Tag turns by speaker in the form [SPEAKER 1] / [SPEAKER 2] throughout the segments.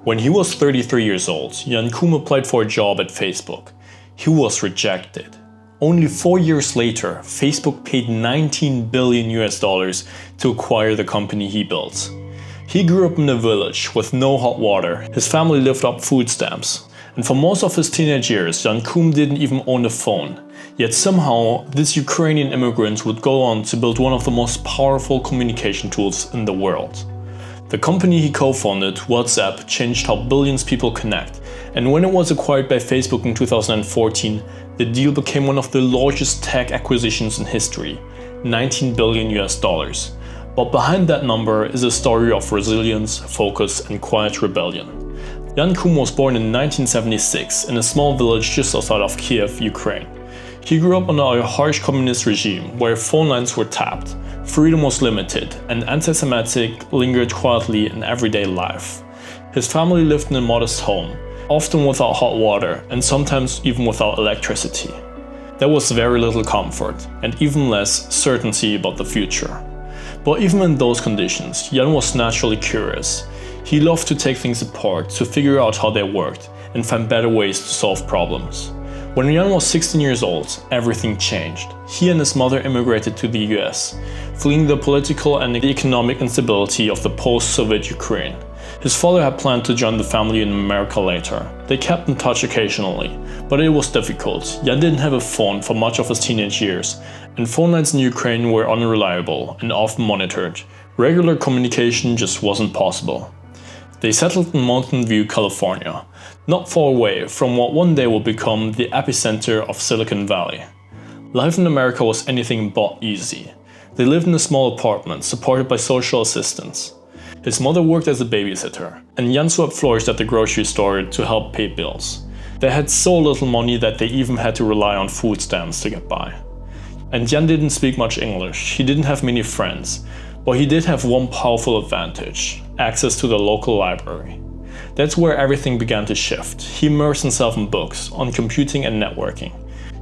[SPEAKER 1] When he was 33 years old, Koum applied for a job at Facebook. He was rejected. Only 4 years later, Facebook paid $19 billion to acquire the company he built. He grew up in a village with no hot water. His family lived off food stamps. And for most of his teenage years, Koum didn't even own a phone. Yet somehow, this Ukrainian immigrant would go on to build one of the most powerful communication tools in the world. The company he co-founded, WhatsApp, changed how billions of people connect, and when it was acquired by Facebook in 2014, the deal became one of the largest tech acquisitions in history, $19 billion. But behind that number is a story of resilience, focus, and quiet rebellion. Koum was born in 1976 in a small village just outside of Kiev, Ukraine. He grew up under a harsh communist regime where phone lines were tapped, freedom was limited, and anti-Semitic lingered quietly in everyday life. His family lived in a modest home, often without hot water and sometimes even without electricity. There was very little comfort and even less certainty about the future. But even in those conditions, Jan was naturally curious. He loved to take things apart, to figure out how they worked and find better ways to solve problems. When Jan was 16 years old, everything changed. He and his mother immigrated to the US, fleeing the political and economic instability of the post-Soviet Ukraine. His father had planned to join the family in America later. They kept in touch occasionally, but it was difficult. Jan didn't have a phone for much of his teenage years, and phone lines in Ukraine were unreliable and often monitored. Regular communication just wasn't possible. They settled in Mountain View, California, not far away from what one day would become the epicenter of Silicon Valley. Life in America was anything but easy. They lived in a small apartment supported by social assistants. His mother worked as a babysitter, and Jan swept floors at the grocery store to help pay bills. They had so little money that they even had to rely on food stamps to get by. And Jan didn't speak much English, he didn't have many friends, but he did have one powerful advantage: access to the local library. That's where everything began to shift. He immersed himself in books, on computing and networking.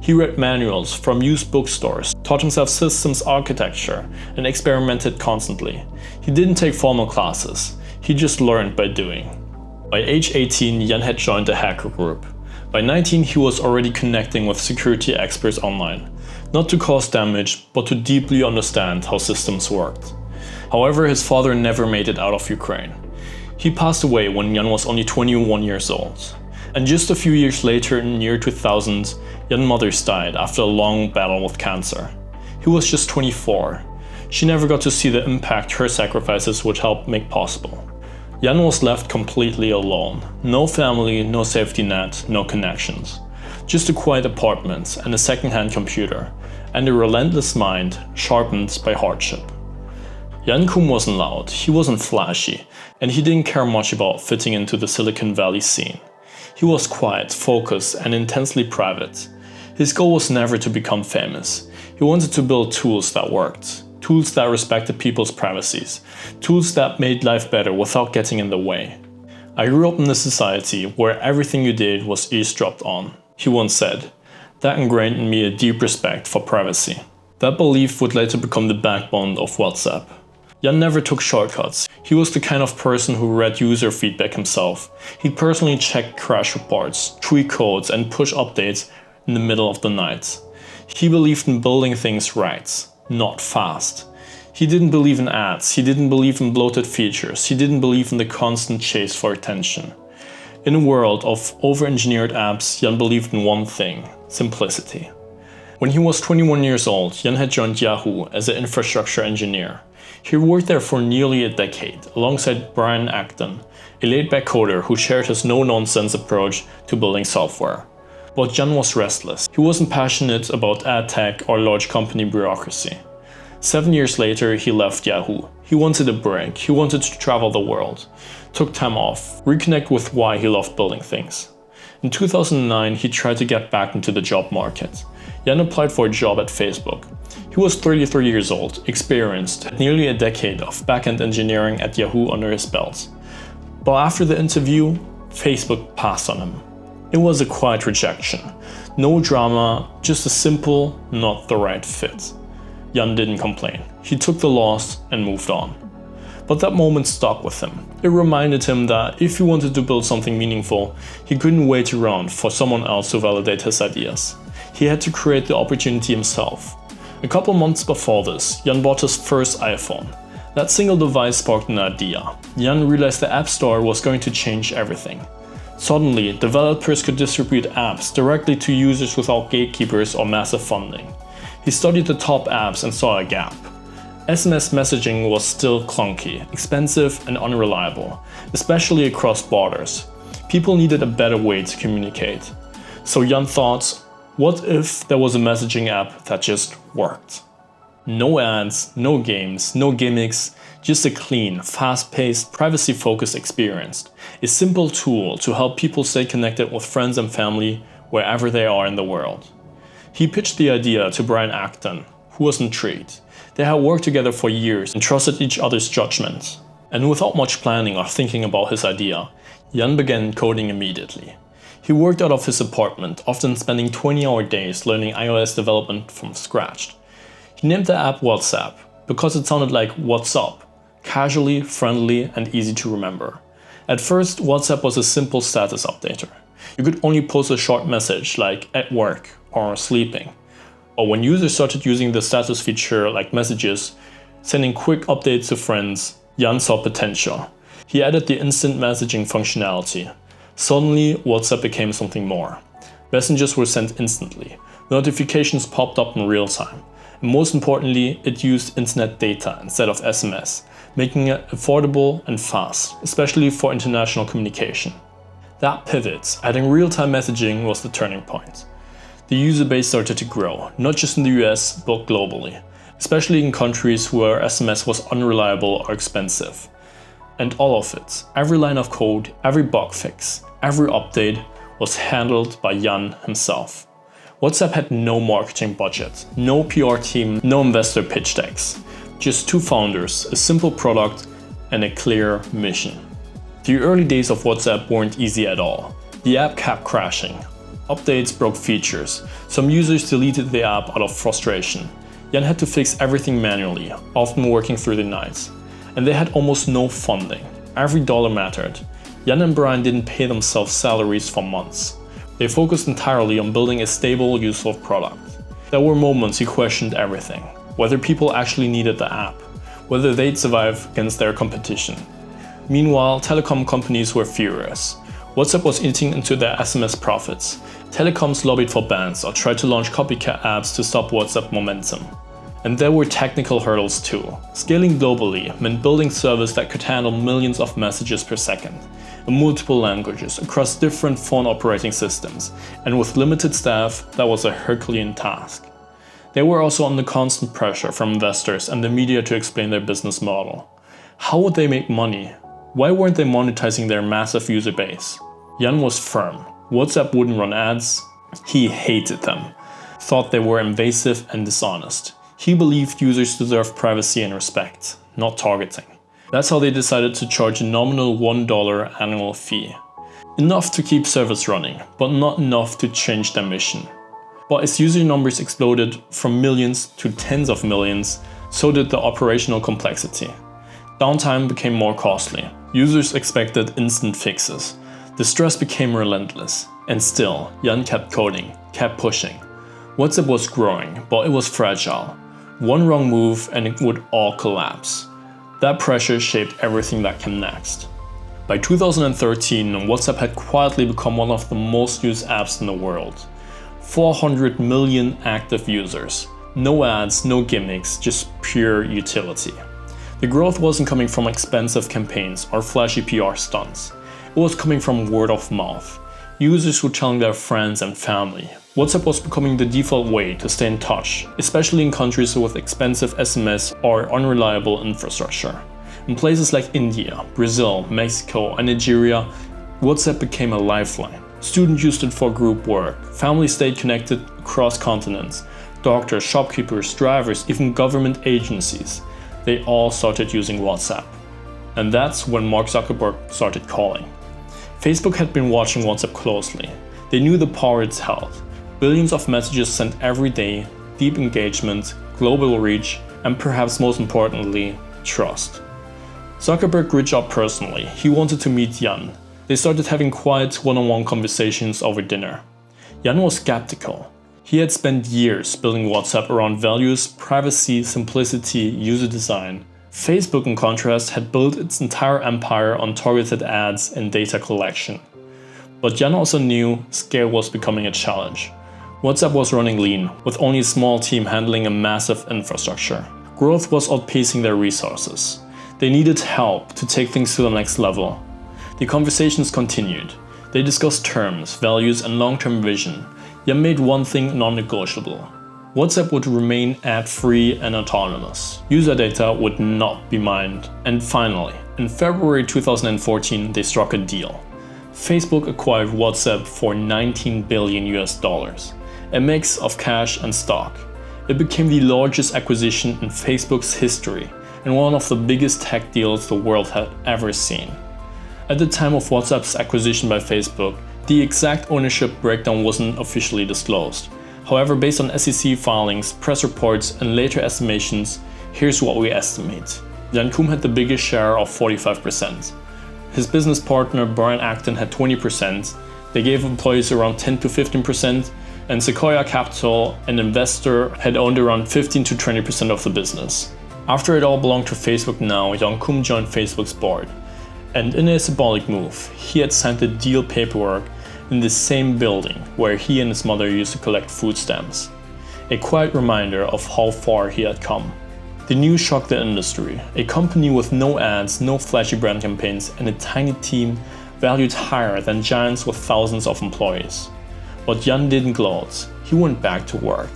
[SPEAKER 1] He read manuals from used bookstores, taught himself systems architecture, and experimented constantly. He didn't take formal classes, he just learned by doing. By age 18, Jan had joined a hacker group. By 19, he was already connecting with security experts online, not to cause damage, but to deeply understand how systems worked. However, his father never made it out of Ukraine. He passed away when Jan was only 21 years old. And just a few years later, in the year 2000, Jan's mother died after a long battle with cancer. He was just 24. She never got to see the impact her sacrifices would help make possible. Jan was left completely alone. No family, no safety net, no connections. Just a quiet apartment and a second-hand computer, and a relentless mind sharpened by hardship. Koum wasn't loud, he wasn't flashy, and he didn't care much about fitting into the Silicon Valley scene. He was quiet, focused, and intensely private. His goal was never to become famous. He wanted to build tools that worked, tools that respected people's privacies, tools that made life better without getting in the way. "I grew up in a society where everything you did was eavesdropped on," he once said. That ingrained in me a deep respect for privacy. That belief would later become the backbone of WhatsApp. Jan never took shortcuts. He was the kind of person who read user feedback himself. He'd personally check crash reports, tweak codes, and push updates in the middle of the night. He believed in building things right, not fast. He didn't believe in ads, he didn't believe in bloated features, he didn't believe in the constant chase for attention. In a world of over-engineered apps, Jan believed in one thing: simplicity. When he was 21 years old, Jan had joined Yahoo as an infrastructure engineer. He worked there for nearly a decade, alongside Brian Acton, a laid-back coder who shared his no-nonsense approach to building software. But Jan was restless. He wasn't passionate about ad tech or large company bureaucracy. 7 years later, he left Yahoo. He wanted a break, he wanted to travel the world, took time off, reconnect with why he loved building things. In 2009, he tried to get back into the job market. Jan applied for a job at Facebook. He was 33 years old, experienced, had nearly a decade of back-end engineering at Yahoo under his belt. But after the interview, Facebook passed on him. It was a quiet rejection. No drama, just a simple, not the right fit. Jan didn't complain. He took the loss and moved on. But that moment stuck with him. It reminded him that if he wanted to build something meaningful, he couldn't wait around for someone else to validate his ideas. He had to create the opportunity himself. A couple months before this, Jan bought his first iPhone. That single device sparked an idea. Jan realized the App Store was going to change everything. Suddenly, developers could distribute apps directly to users without gatekeepers or massive funding. He studied the top apps and saw a gap. SMS messaging was still clunky, expensive and unreliable, especially across borders. People needed a better way to communicate. So Jan thought, what if there was a messaging app that just worked? No ads, no games, no gimmicks, just a clean, fast-paced, privacy-focused experience. A simple tool to help people stay connected with friends and family wherever they are in the world. He pitched the idea to Brian Acton, who was intrigued. They had worked together for years and trusted each other's judgment. And without much planning or thinking about his idea, Jan began coding immediately. He worked out of his apartment, often spending 20-hour days learning iOS development from scratch. He named the app WhatsApp because it sounded like "What's up?", casually, friendly, and easy to remember. At first, WhatsApp was a simple status updater. You could only post a short message like "at work" or "sleeping." But when users started using the status feature like messages, sending quick updates to friends, Jan saw potential. He added the instant messaging functionality. Suddenly, WhatsApp became something more. Messages were sent instantly. Notifications popped up in real time. And most importantly, it used internet data instead of SMS, making it affordable and fast, especially for international communication. That pivot, adding real-time messaging, was the turning point. The user base started to grow, not just in the US, but globally, especially in countries where SMS was unreliable or expensive. And all of it, every line of code, every bug fix, every update, was handled by Jan himself. WhatsApp had no marketing budget, no PR team, no investor pitch decks. Just two founders, a simple product, and a clear mission. The early days of WhatsApp weren't easy at all. The app kept crashing. Updates broke features. Some users deleted the app out of frustration. Jan had to fix everything manually, often working through the night. And they had almost no funding. Every dollar mattered. Jan and Brian didn't pay themselves salaries for months. They focused entirely on building a stable, useful product. There were moments he questioned everything. Whether people actually needed the app. Whether they'd survive against their competition. Meanwhile, telecom companies were furious. WhatsApp was eating into their SMS profits. Telecoms lobbied for bans or tried to launch copycat apps to stop WhatsApp momentum. And there were technical hurdles too. Scaling globally meant building service that could handle millions of messages per second, in multiple languages, across different phone operating systems, and with limited staff, that was a Herculean task. They were also under constant pressure from investors and the media to explain their business model. How would they make money? Why weren't they monetizing their massive user base? Jan was firm. WhatsApp wouldn't run ads. He hated them. Thought they were invasive and dishonest. He believed users deserved privacy and respect, not targeting. That's how they decided to charge a nominal $1 annual fee. Enough to keep service running, but not enough to change their mission. But as user numbers exploded from millions to tens of millions, so did the operational complexity. Downtime became more costly. Users expected instant fixes. The stress became relentless. And still, Jan kept coding, kept pushing. WhatsApp was growing, but it was fragile. One wrong move and it would all collapse. That pressure shaped everything that came next. By 2013, WhatsApp had quietly become one of the most used apps in the world. 400 million active users. No ads, no gimmicks, just pure utility. The growth wasn't coming from expensive campaigns or flashy PR stunts. It was coming from word of mouth. Users were telling their friends and family. WhatsApp was becoming the default way to stay in touch, especially in countries with expensive SMS or unreliable infrastructure. In places like India, Brazil, Mexico, and Nigeria, WhatsApp became a lifeline. Students used it for group work. Families stayed connected across continents. Doctors, shopkeepers, drivers, even government agencies. They all started using WhatsApp. And that's when Mark Zuckerberg started calling. Facebook had been watching WhatsApp closely. They knew the power it held. Billions of messages sent every day, deep engagement, global reach, and perhaps most importantly, trust. Zuckerberg reached out personally. He wanted to meet Jan. They started having quiet one-on-one conversations over dinner. Jan was skeptical. He had spent years building WhatsApp around values, privacy, simplicity, user design. Facebook, in contrast, had built its entire empire on targeted ads and data collection. But Jan also knew scale was becoming a challenge. WhatsApp was running lean, with only a small team handling a massive infrastructure. Growth was outpacing their resources. They needed help to take things to the next level. The conversations continued. They discussed terms, values, and long-term vision. Jan made one thing non-negotiable. WhatsApp would remain ad-free and autonomous. User data would not be mined. And finally, in February 2014, they struck a deal. Facebook acquired WhatsApp for $19 billion, a mix of cash and stock. It became the largest acquisition in Facebook's history and one of the biggest tech deals the world had ever seen. At the time of WhatsApp's acquisition by Facebook, the exact ownership breakdown wasn't officially disclosed. However, based on SEC filings, press reports, and later estimations, here's what we estimate. Jan Koum had the biggest share of 45%. His business partner Brian Acton had 20%. They gave employees around 10 to 15%, and Sequoia Capital, an investor, had owned around 15 to 20% of the business. After it all belonged to Facebook now, Jan Koum joined Facebook's board. And in a symbolic move, he had signed the deal paperwork in the same building where he and his mother used to collect food stamps. A quiet reminder of how far he had come. The news shocked the industry. A company with no ads, no flashy brand campaigns, and a tiny team valued higher than giants with thousands of employees. But Jan didn't gloat. He went back to work.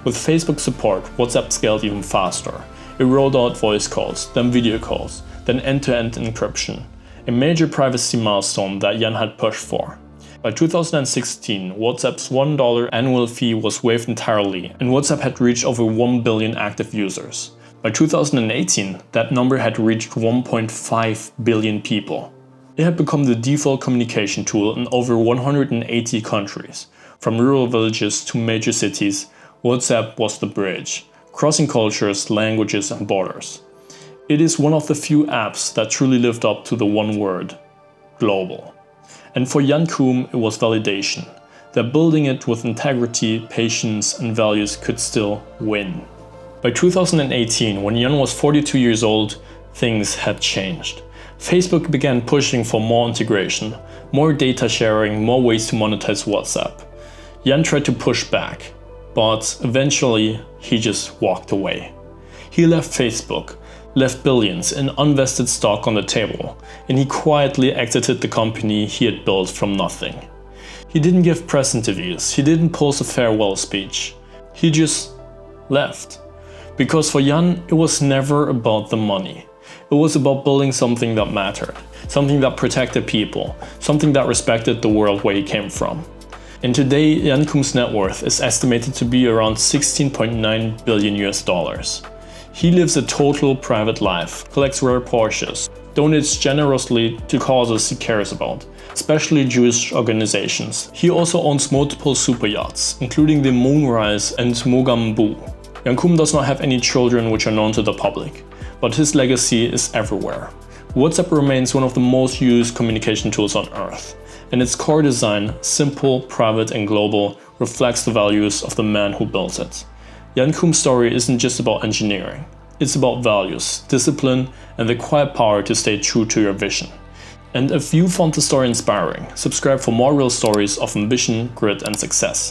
[SPEAKER 1] With Facebook support, WhatsApp scaled even faster. It rolled out voice calls, then video calls, then end-to-end encryption, a major privacy milestone that Jan had pushed for. By 2016, WhatsApp's $1 annual fee was waived entirely, and WhatsApp had reached over 1 billion active users. By 2018, that number had reached 1.5 billion people. It had become the default communication tool in over 180 countries. From rural villages to major cities, WhatsApp was the bridge, crossing cultures, languages, and borders. It is one of the few apps that truly lived up to the one word: global. And for Jan Koum, it was validation, that building it with integrity, patience, and values could still win. By 2018, when Jan was 42 years old, things had changed. Facebook began pushing for more integration, more data sharing, more ways to monetize WhatsApp. Jan tried to push back, but eventually he just walked away. He left Facebook, left billions in unvested stock on the table, and he quietly exited the company he had built from nothing. He didn't give press interviews, he didn't post a farewell speech. He just left. Because for Jan, it was never about the money. It was about building something that mattered, something that protected people, something that respected the world where he came from. And today, Jan Koum's net worth is estimated to be around $16.9 billion. He lives a total private life, collects rare Porsches, donates generously to causes he cares about, especially Jewish organizations. He also owns multiple super yachts, including the Moonrise and Mogambu. Jan Koum does not have any children which are known to the public, but his legacy is everywhere. WhatsApp remains one of the most used communication tools on Earth, and its core design, simple, private, and global, reflects the values of the man who built it. Jan Koum's story isn't just about engineering. It's about values, discipline, and the quiet power to stay true to your vision. And if you found the story inspiring, subscribe for more real stories of ambition, grit, and success.